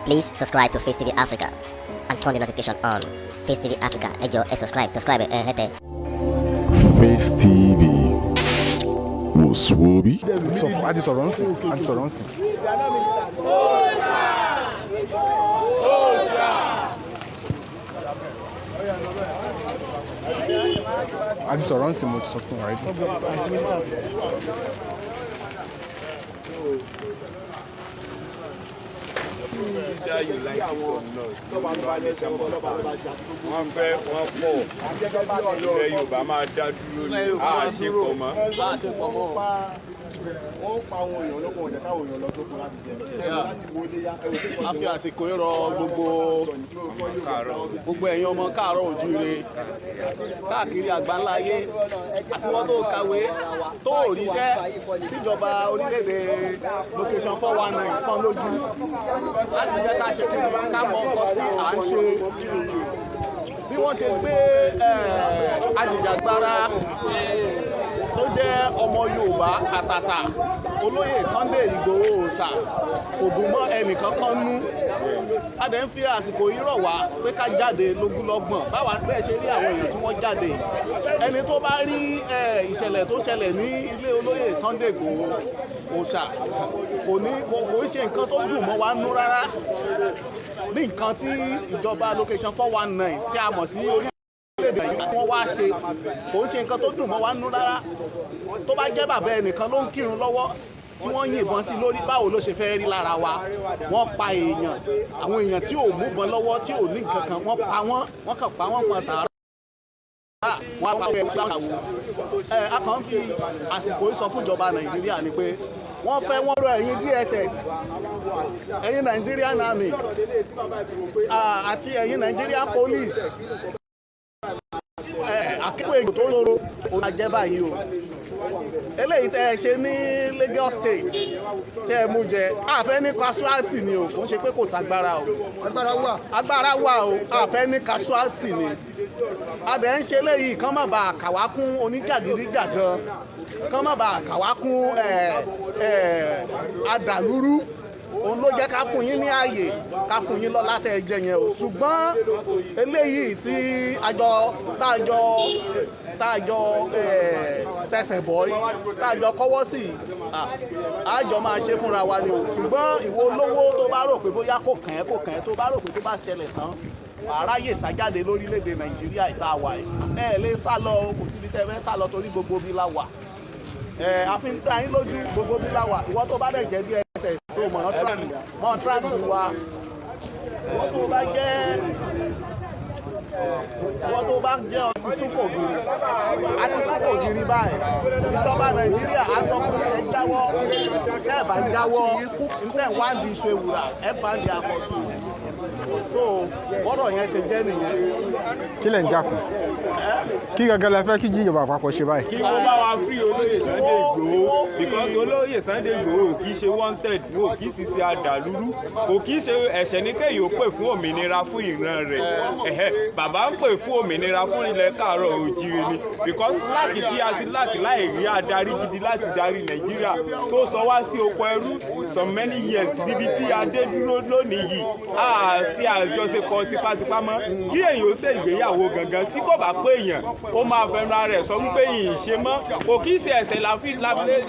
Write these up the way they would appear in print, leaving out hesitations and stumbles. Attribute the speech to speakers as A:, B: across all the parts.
A: Please subscribe to Face TV Africa and turn the notification on. Face TV Africa, ẹ jọ̀ọ́ ẹ subscribe hete.
B: Face TV Muswobi.
C: Àti sọ̀rọ̀ ń sìn. Àti sọ̀rọ̀ ń sìn mo ti sọ fún wa yìí.
D: Either you like it or not, wọ́n fẹ́ wọ́n pọ̀ ilẹ̀ Yorùbá máa dá dúró ní àṣepọ̀ mọ́.
E: Wọ́n pa àwọn èèyàn lọ́kọ̀ ọ̀jẹ̀ káwọn èèyàn lọ tó kún láti jẹ.
F: A fi àsìkò ìrọ̀ gbogbo ẹ̀yin ọmọ káàárọ̀ oòjíire káàkiri àgbáńlá ayé àti wọ́n tó kàwé tó ríṣẹ́ tíjọba orílẹ̀-èdè location 419 pọ́n lójú láti jẹ́ ká ṣe kí ká mọ ọkọ̀ tí à ń ṣe bí wọ́n ṣe gbé ajìjàgbara tó jẹ́ ọmọ Yorùbá àtàtà olóyè Sunday Igboho Òòṣà kò dùn mọ́ ẹnìkankan nú a dẹ̀ ń fi àsìkò yìí rọ̀ wá pé ká jáde lógúnlọ́gbọ̀n báwa bẹ́ẹ̀ ṣe rí àwọn èèyàn tí wọ́n jáde ẹni tó bá rí ìṣẹ̀lẹ̀ tó ṣẹlẹ̀ ní ilé olóyè Sunday Igboho Òòṣà kò ṣe nǹkan tó dùn mọ́ wa nú rárá ní nǹkan tí ìjọba location 419 tí a mọ̀ sí orí wọ́n wá ṣe kò ń ṣe nǹkan tó dùn mọ́ wa nú rárá tó bá jẹ́ bàbá ẹnìkan ló ń kírun lọ́wọ́ tí wọ́n yìnbọn sí lórí báwo ló ṣe fẹ́ rí lára wa wọ́n pa èèyàn àwọn èèyàn tí ò múbọn lọ́wọ́ tí ò ní nǹkan kan wọ́n pa wọ́n kàn pa wọ́n pa sàárà wọ́n pa wọ́n ṣàwò a kàn ń fi àsìkò sọ fún ìjọba Nàìjíríà ni pé wọ́n fẹ́ wọ́n rọ ẹ̀yin DSS ẹ̀yin Nigerian Army àti ẹ̀yin Nigerian Police akẹ́kọ̀ọ́ èyí tó lóró ó máa jẹ́ báyìí o eléyìí tẹ́ ẹ ṣe ní Lagos State tẹ́ ẹ mú jẹ àfẹ́ ní casualty ni o kò ń ṣe pé kò ságbára o agbára wà o àfẹ́ ní casualty ni abẹ́ ń ṣe léyìí kán má bàa kàwá kún oníjàgídíjàgan kán má bàa kàwá kún adàlúrú òun ló jẹ́ ká fún yín ní ààyè ká fún yín lọ́lá tẹ́ ẹ jẹ yẹn o ṣùgbọ́n eléyìí tí táàjọ tẹsẹ̀ bọ́ táàjọ kọ́wọ́ sí àjọ máa ṣe fúnra wa ni o ṣùgbọ́n ìwọ olówó tó bá rò pé bóyá kò kàn ẹ́ tó bá rò pé tó bá ṣẹlẹ̀ tán àráyè sájáde lórílẹ̀‐èdè Nàìjíríà ìta wà ẹ̀ lè sá lọ kò síbi tẹ́ fẹ́ sá lọ torí gbogbo bí la wà àfi ń dá yín lójú gbogbo bí la wà ìwọ tó bá dẹ̀ jẹ́ DSS tó mọ̀ tíráàkì wa ìwọ tó bá jẹ́ ọtí súnkògiri àti súnkògiri báyìí ìjọba Nàìjíríà á sọ pé ẹ jáwọ́ ẹ bá jáwọ́ nígbà wá di iṣu ewùrà ẹ bá di àkọsù so bọ́dọ̀ yẹn ṣe jẹ́ nìyẹn.
C: Kí lẹ̀ ń jà fún? Kí gangan la fẹ́ kí ìjọba àpapọ̀ ṣe báyìí?
D: Kí wọ́n bá wa free olóyè Sunday Igboho because olóyè Sunday Igboho kì í ṣe wanted kò kì í sì ṣe adàlúrú kò kì í ṣe ẹ̀ṣẹ̀ ní kéyìí ó pè fún òmìnira fún ìran rẹ̀ bàbá ń pè fún òmìnira fún ilẹ̀ káàárọ̀ oòjíire ni because láàkì tí a ti láàkì láì rí adarí gidi láti darí Nàìjíríà tó sọ wá sí oko ẹrú some many years níbi tí a dé dúró lónìí yìí sí àjọṣepọ̀ tipátipá mọ́ kí èèyàn ó ṣe ìgbéyàwó gangan tí kò bá pé èèyàn ó máa fẹnu ara rẹ̀ sọ wípé yìí ṣe mọ́ kò kí í ṣe ẹ̀ṣẹ̀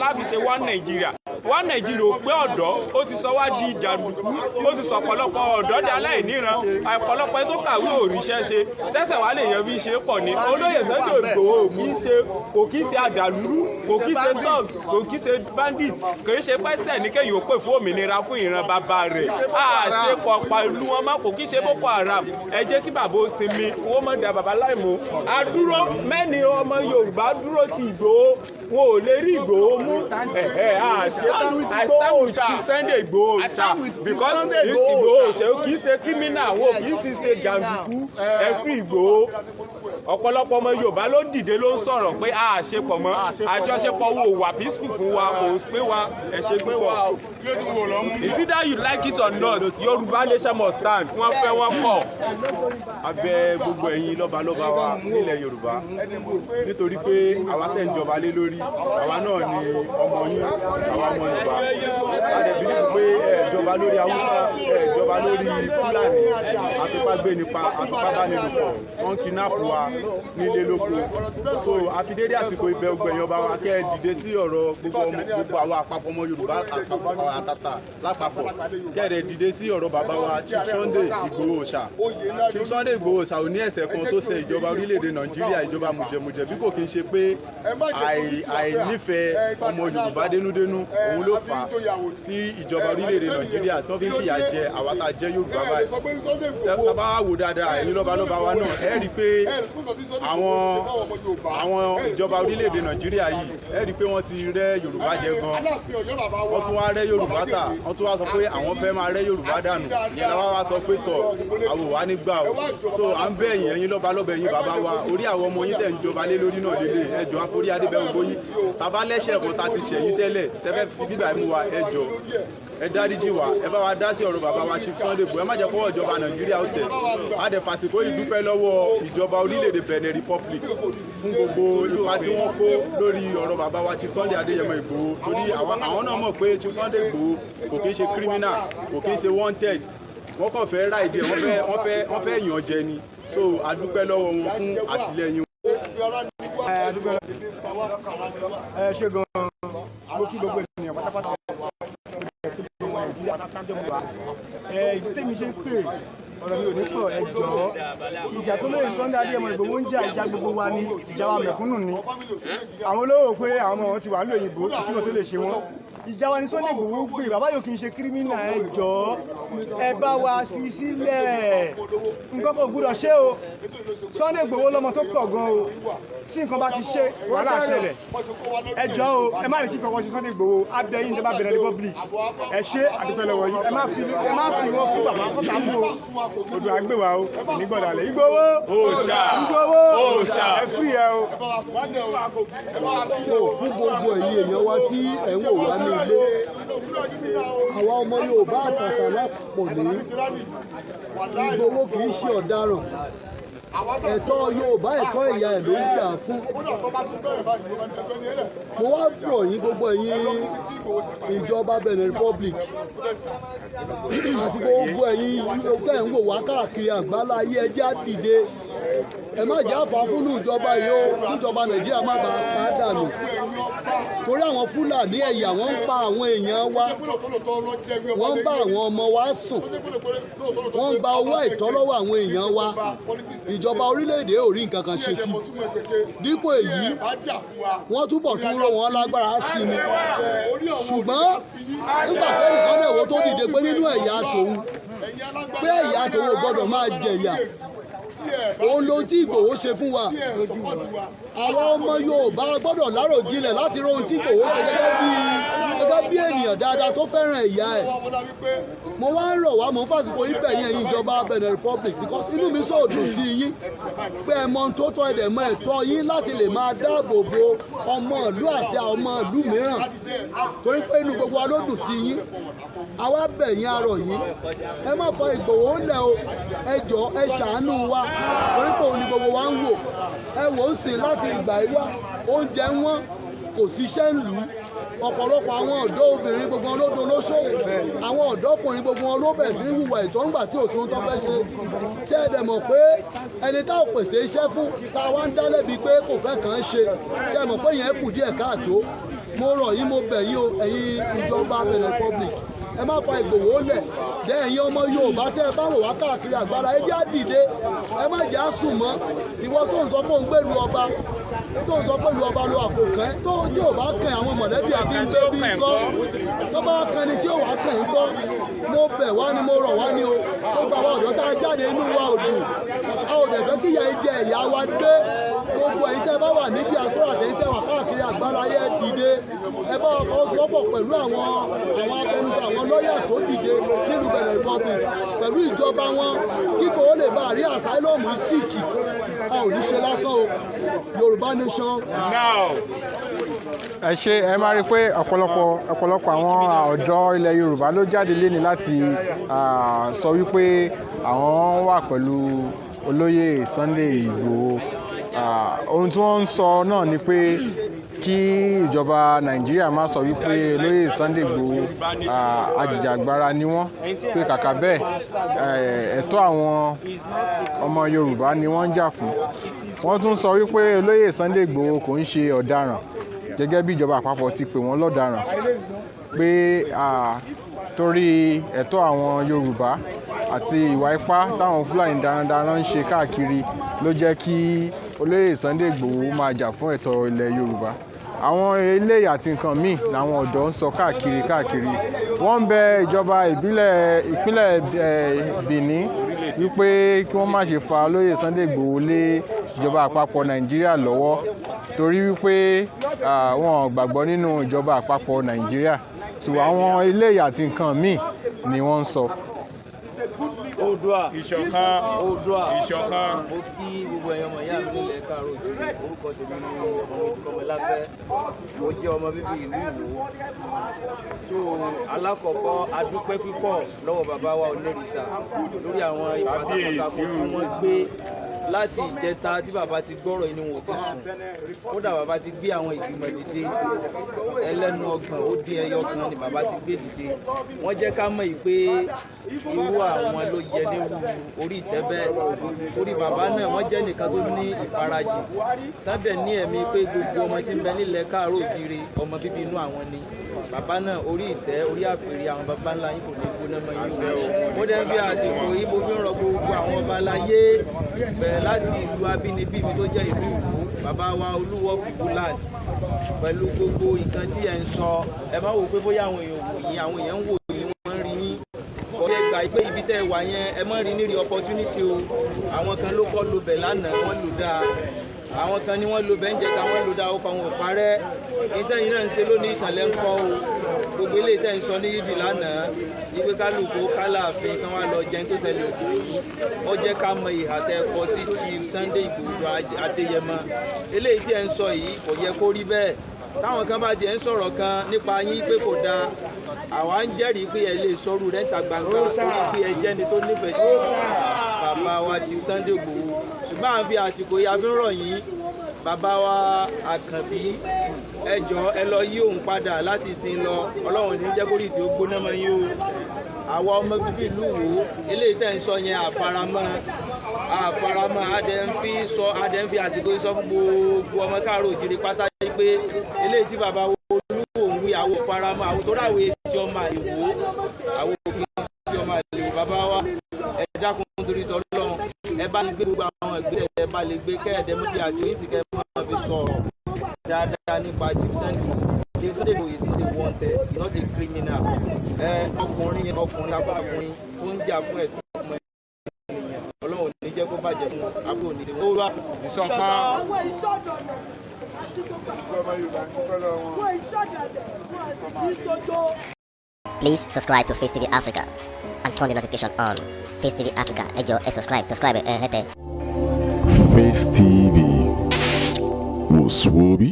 D: láfi ṣe wá Nàìjíríà wá Nàìjíríà ò pé ọ̀dọ́ ó ti sọ wá di jàǹdùkú ó ti sọ ọ̀pọ̀lọpọ̀ ọ̀dọ́ di aláìníran ọ̀pọ̀lọpọ̀ tó kàwé òrìṣẹ́ ṣe sẹ́sẹ̀ wá lè yan bí ṣe pọ̀ ní olóyè Sunday Igboho kò kí í ṣe àdàlúrú kò kí í ṣe thugs kò kí í ṣe bandit kò í ṣe pẹ́sẹ̀ ní kéyìí ó pè fún òmìnira fún ìran bàbá rẹ̀ àṣepọ̀ pẹ̀lú wọn mọ́ kò kí í ṣe Boko Haram ẹ jẹ́ kí bàbá ó sinmi owó mọ̀ dà bàbá láìmọ̀ àdúró mẹ́ni ọmọ Yorùbá dúró ti Igboho wọn ò lè rí Igboho mú I stand with Sunday Igboho because Igboho kì í ṣe criminal wo kì í sì ṣe jàǹdùkú ẹ free Igboho ọ̀pọ̀lọpọ̀ ọmọ Yorùbá ló dìde ló ń sọ̀rọ̀ pé àṣepọ̀ mọ́ àjọṣepọ̀ wo wà peaceful fún wa kò pé wa ẹ ṣe pé wa is either you like it or not Yorùbá nation must stand wọ́n fẹ́ wọ́n kọ̀.
E: Abẹ́ gbogbo ẹ̀yin lọ́balọ́ba wa nílẹ̀ Yorùbá nítorí pé àwa tẹ̀ ń jọba lé lórí àwa náà ni ọmọ yín àwa ọmọ Yorùbá a dẹ̀ bílíìfù pé ẹ jọba lórí Haúsá ẹ jọba lórí Fúlàní àfipágbénipa àfipábánilòpọ̀ wọ́n kidnap wa nílé lóko so àfidédé àsìkò ibẹ̀ ògbẹ̀yìn ọba wa kẹ́ ẹ dìde sí ọ̀rọ̀ gbogbo àwọn àpapọ̀ ọmọ Yorùbá àpapọ̀ àtàtà lápapọ̀ kẹ́ ẹ dìde sí ọ̀rọ̀ bàbá wa Chief Sunday Igboho Oòṣà Chief Sunday Igboho Oòṣà ò ní ẹ̀ṣẹ̀ kan tó ṣe ìjọba orílẹ̀-èdè Nàìjíríà ìjọba mùjẹ̀mùjẹ̀ bí kò kí ń ṣe pé àìnífẹ̀ẹ́ ọmọ Yorùbá dénúdénú òun ló fà á tí ìjọba orílẹ̀-èdè Nàìjíríà tó fi ń fìyà jẹ àwa tá a jẹ́ Yorùbá báyìí tá bá wò dáadáa ẹ̀yin lọ́balọ́ba wa náà ẹ rí i pé àwọn ìjọba orílẹ̀-èdè Nàìjíríà yìí ẹ rí i pé wọ́n ti rẹ́ Yorùbá jẹ gan wọ́n tún wá rẹ́ Yorùbá tà wọ́n tún wá sọ pé àwọn fẹ́ máa rẹ́ Yorùbá dànù ìyẹn làwọn wá sọ pé tọ̀ àwò wá nígbà o so à ń bẹ̀ yín ẹ̀yin lọ́balọ́ba ẹ̀yin bàbá wa orí àwọn ọmọ yín tẹ̀ ń jọba lé lórí náà lélẹ̀ ẹjọ́ àforí adébẹ̀ gbogbo yín tàbá lẹ́sẹ̀ kan tá ti ṣẹ̀yìn tẹ́lẹ̀ tẹ́fẹ́ fi bíbà mú wa ẹjọ́ ẹ dáríjì wá ẹ bá wa dá sí ọ̀rọ̀ bàbá wa Chief Sunday Igboho ẹ má jẹ́ kọ́wọ́ ìjọba Nàìjíríà ó tẹ̀ á dẹ̀ fàsìkò yìí dúpẹ́ lọ́wọ́ ìjọba orílẹ̀-èdè Benin Republic fún gbogbo ipa tí wọ́n kó lórí ọ̀rọ̀ bàbá wa Chief Sunday Adéyẹmọ Igboho torí àwọn náà mọ̀ pé Chief Sunday Igboho kò kí ń ṣe criminal kò kí ń ṣe wanted wọ́n kàn fẹ́ ráìdì wọ́n fẹ́ yàn jẹ ni so a dúpẹ́ lọ́wọ́ wọn fún àtìlẹ́yìn
G: ṣe gan-an mo kí gbogbo ènìyàn pátápátá ìdí tèmi ṣe ń pè ọ̀rọ̀ mi ò ní pọ̀ ẹ jọ̀ọ́ ìjà tó lóye Sunday Adéyẹmọ Igboho ń jà ìjà gbogbo wa ni ìjà wa mẹ̀kúnnù ni àwọn olówó pé àwọn ọmọ wọn ti wà ní òyìnbó ìṣúná tó lè ṣe wọn ìjà wa ni Sunday Igboho gbé bàbá yóò kì í ṣe kírímínà ẹ jọ̀ọ́ ẹ bá wa fi sílẹ̀ nǹkan kò gbúdọ̀ ṣe o Sunday Igboho lọ́mọ tó pọ̀ gan o tí nǹkan bá ti ṣe wàhálà ṣẹlẹ̀ ẹ jọ̀ọ́ o ẹ má lè kí kankan ṣe Sunday Igboho abẹ́yìn ìjọba Benin Republic ẹ ṣe àdúpẹ́ lọ́wọ́ yìí ẹ má fi wọn fún bàbá kọ́ta mú o odò àgbèwà o nígbọ̀dàlẹ̀ Igboho
D: Oòṣà
G: Igboho
D: Oòṣà
G: ẹ fúri ẹ o.
H: fún gbogbo ẹ̀yin èèyàn wa tí ẹ̀ ń wò wá ní ilé àwa ọmọ Yorùbá àtàtà lápapọ̀ ní Igboho kì í ṣe ọ̀daràn ẹ̀tọ́ Yorùbá ẹ̀tọ́ ìyá ẹ̀ ló ń jà fún. mo wá pọ̀ yín gbogbo ẹ̀yin ìjọba Benin Republic àti gbogbo ẹ̀yin tẹ̀ ń wò wá káàkiri àgbáláyé ẹ jẹ́ á dìde ẹ má jẹ́ àfà fúnnú ìjọba yìí ó kíjọba Nàìjíríà má bàa pa á dànù torí àwọn Fúlàní ẹ̀yà wọ́n ń pa àwọn èèyàn wa wọ́n ń bá àwọn ọmọ wa sùn wọ́n ń gba owó àìtọ́ lọ́wọ́ àwọn èèyàn wa ìjọba orílẹ̀-èdè ò rí nǹkan kan ṣe sí dípò èyí wọ́n túbọ̀ tún rọ̀ wọ́n lágbára sí ni ṣùgbọ́n nígbà tẹ́nìkan náà wò tó dìde pé nínú ẹ̀yà tòun pé ẹ̀yà tòun ò gbọ́dọ̀ máa jẹ̀yà òun ló tí Ìgbòho ṣe fún wa àwọn ọmọ Yorùbá gbọ́dọ̀ láròjinlẹ̀ láti rí ohun tí Ìgbòho ṣe gẹ́gẹ́ bí ènìyàn dáadáa tó fẹ́ràn ìyá ẹ̀ mo wá ń rọ̀ wá mo ń fàsìkò ibẹ̀ yẹn ìjọba Benin Republic because inú mi sọ̀dùn sí yín pé ẹ mọ tó tọ́ ẹ̀dẹ̀ mọ ẹ̀tọ́ yín láti lè máa dáàbò bo ọmọ ìlú àti àwọn ọmọ ìlú mìíràn torí pé inú gbogbo wa ló dùn sí yín àwa bẹ̀ yín arọ̀ yín ẹ má fa Ìgbòho lẹ̀ o ẹ jọ̀ọ́ ẹ ṣàánú wa torí pé òun ni gbogbo wa ń wò ẹ wò ó sìn láti ìgbà yìí wá oúnjẹ wọn kò síṣẹ́ ń lù ú ọ̀pọ̀lọpọ̀ àwọn ọ̀dọ́ obìnrin gbogbo wọn ló dolóṣòwò àwọn ọ̀dọ́kùnrin gbogbo wọn ló bẹ̀ sí ń hùwà ìtọ́ngbà tí òṣùn tó fẹ́ ṣe tí ẹ dẹ̀ mọ̀ pé ẹni tá ò pèsè iṣẹ́ fún ta wá ń dálẹ́bi pé kò fẹ́ kàn án ṣe tí ẹ mọ̀ pé yẹn kù díẹ̀ káàtó mo rọ̀ yín mo bẹ̀ yín o ẹ̀yin ìjọba Benin Republic ẹ má fa Ìgbòho lẹ̀ jẹ́ ẹ̀yin ọmọ Yorùbá tẹ́ ẹ bá rò wá káàkiri àgbára ẹ jẹ́ á dìde ẹ má jẹ́ á sùn mọ́ ìwọ tó ń sọ pé òun gbèlú ọba tó ń sọ pé ìlú ọba lo àpò kan tó tí ò bá kàn àwọn mọ̀lẹ́bí àti ń gbé bí ńkọ́ tó bá kàn ní tí ò wá kàn ńkọ́ mo bẹ̀ wá ni mo rọ̀ wá ni o ó gba àwọn ọ̀dọ́ tá a jáde inú wa ò dùn a ò dẹ̀ fẹ́ kí ìyà jẹ ìyá wa dé gbogbo ẹ̀yin tẹ́ bá wà ní diaspora àtẹ̀yin tẹ́ wà káàkiri àgbáláyé dìde ẹ bá wa fọwọ́sowọ́pọ̀ pẹ̀lú àwọn abẹnusọ àwọn lawyers tó dìde nílùú Benin Republic pẹ̀lú ìjọba wọn kíkó ó lè bá àrí àsáílọ́ọ̀mù síìkì a ò ní ṣe lásán o Yorùbá nation.
C: ẹ ṣe ẹ máa rí i pé ọ̀pọ̀lọpọ̀ àwọn ọ̀dọ́ ilẹ̀ Yorùbá ló jáde léni láti sọ wípé àwọn wà pẹ̀lú olóyè Sunday Igboho ohun tí wọ́n ń sọ náà ni pé kí ìjọba Nàìjíríà má sọ wípé olóyè Sunday Igboho ajìjàgbara ni wọ́n, pé kàkà bẹ́ẹ̀ ẹ̀tọ́ àwọn ọmọ Yorùbá ni wọ́n ń jà fún. Wọ́n tún sọ wípé olóyè Sunday Igboho kò ń ṣe ọ̀daràn gẹ́gẹ́ bí ìjọba àpapọ̀ ti pè wọ́n lọ́daràn, pé torí ẹ̀tọ́ àwọn Yorùbá àti ìwà ipá táwọn Fúlàní darandaran ń ṣe káàkiri ló jẹ́ kí olóyè Sunday Igboho máa jà fún ẹ̀tọ́ ilẹ̀ Yorùbá. Àwọn eléyìí àti nǹkan míì làwọn ọ̀dọ́ ń sọ káàkiri. Wọ́n ń bẹ ìjọba ìpínlẹ̀ Benin wípé kí wọ́n má ṣe fa olóyè Sunday Igboho lé ìjọba àpapọ̀ Nàìjíríà lọ́wọ́, torí wípé wọn gbàgbọ́ nínú ìjọba àpapọ̀ Nàìjíríà. So àwọn eléyìí àti nǹkan míì ni wọ́n ń sọ.
I: Oòduà
D: ìṣọ̀kan
I: Oòduà
D: ìṣọ̀kan.
I: mo kí gbogbo ẹ̀yàn ọmọ ìyá mi nílẹ̀ káàárọ̀ òjìrì. Orúkọ tèmi ni Ọmọláfẹ́, mo jẹ́ ọmọ bíbí ìlú Ìwó. So alákọ̀ọ́kọ́ adúpẹ́ púpọ̀ lọ́wọ́ bàbá wa Onírìṣà lórí àwọn ipa takuntakun tí wọ́n gbé láti ìjẹta tí bàbá ti gbọ́rọ̀ inú wọn ti sùn. Kódà bàbá ti gbé àwọn ìgbìmọ̀ dìde ẹlẹ́nu ọgbọ̀n ó dín ẹyọ kan ni bàbá ti gbé dìde. Wọ́n jẹ́ ká mọ̀ pé irú àwọn ló yẹ ní orí ìtẹ́ bẹ́ẹ̀. Orí bàbá náà wọ́n jẹ́ nìkan tó ní ìfarajìn tábẹ̀ ní ẹ̀mí pé gbogbo ọmọ tí ń bẹ nílẹ̀ káàárọ̀ òjìrì ọmọ bíbí inú àwọn ni. Bàbá náà orí ìtẹ́ orí àpèrè àwọn bàbá ńlá yìí kò ní gbóná mọ́ yín o. Ó dẹ́ bí àsìkò yìí mo fi ń rọ gbogbo àwọn ọba aláyé bẹ̀rẹ̀ láti ìlú abínibí mi tó jẹ́ ìlú Ìwó, bàbá wa Olúwo Fìbúláàdì, pẹ̀lú gbogbo nǹkan tí ẹ̀ ń sọ. Ẹ má wò pé bóyá àwọn èèyàn wò yín, àwọn èèyàn ń wò yín, wọ́n ń rí yín. Ọ̀rẹ́ gbà pé ibi tẹ́ ẹ wà yẹn ẹ má rí nírí opportunity o. Àwọn kan ló kọ́ lo bẹ̀ lánàá, wọ́n lò dáa. Àwọn kan ni wọ́n lo bẹ̀ ń jẹta, wọ́n lò dáa, ó kọ́ wọn ò parẹ́. Ìtẹ́yìn náà ń ṣe lónìí ìtànlẹ̀ ń kọ́ o. Gbogbo eléyìí tẹ́ ń sọ ní yídì lánàá, ìgbé kálukú kálàáfin kan wá lọ jẹun tó ṣẹlẹ̀ òkú yìí. Ó jẹ́ ká mọ ìhà tẹ́ kọ sí Chief Sunday Igboho Adéyẹmọ. Eléyìí tí ẹ ń sọ yìí kò yẹ kó rí bẹ́ẹ̀. Táwọn kan bá jẹ́ ń sọ̀rọ̀ kan nípa yín pé kò dáa, àwa ń jẹ́rìí pé ẹ lè sọ̀rọ̀ rẹ̀ níta gbangba torí pé ẹ jẹ́ni tó nífẹ̀ẹ́ sí bàbá wa Chief Sunday Igboho. Ṣùgbọ́n à ń fi àsìkò yìí a fi ń rọ̀ yín, bàbá wa Àkànbí, ẹ jọ̀ọ́ ẹ lọ yí òun padà láti ìsìn lọ. Ọlọ́run ní jẹ́ kórìí tí ó gbóná mọ́ yín o. Àwa ọmọ bíbí ìlú Ìwó eléyìí tẹ́ ń sọ yẹn àfaramọ́ adẹ̀ ń fi àsìkò yìí sọ fún gbogbo ọmọ káàárọ̀ òjìrì pátá yìí pé eléyìí tí bàbá Olúwo ń wí àwọn faramọ́ àwọn tó ráwé sí ọmọ Ìwó, àwọn òkè sí ọmọ Ìwó. Bàbá wa ẹ dákun torí tọ́lọ́run, ẹ bá lè gbé gbogbo àwọn ìgbésẹ̀ ẹ bá lè gbé kẹ́ẹ̀dẹ́ mọ́ fi àṣírí sí kẹ́ẹ̀ máa fi sọ̀rọ̀ dáadáa nípa Chief Sunday. Chief Sunday Igboho is not a wanted, he is not a criminal. Ọkùnrin lápapọ̀kùnrin tó ń jà fún ẹ̀tọ́ ọmọ ènìyàn. Ọlọ́run ní jẹ́ kó bàjẹ́ fún àbúrò ní ìṣòro ìṣọ̀kan.
A: Please subscribe to Face TV Africa and turn the notification on. Face TV Africa, ẹ jọ̀ọ́ ẹ subscribe hete.
B: Face TV was Swoby.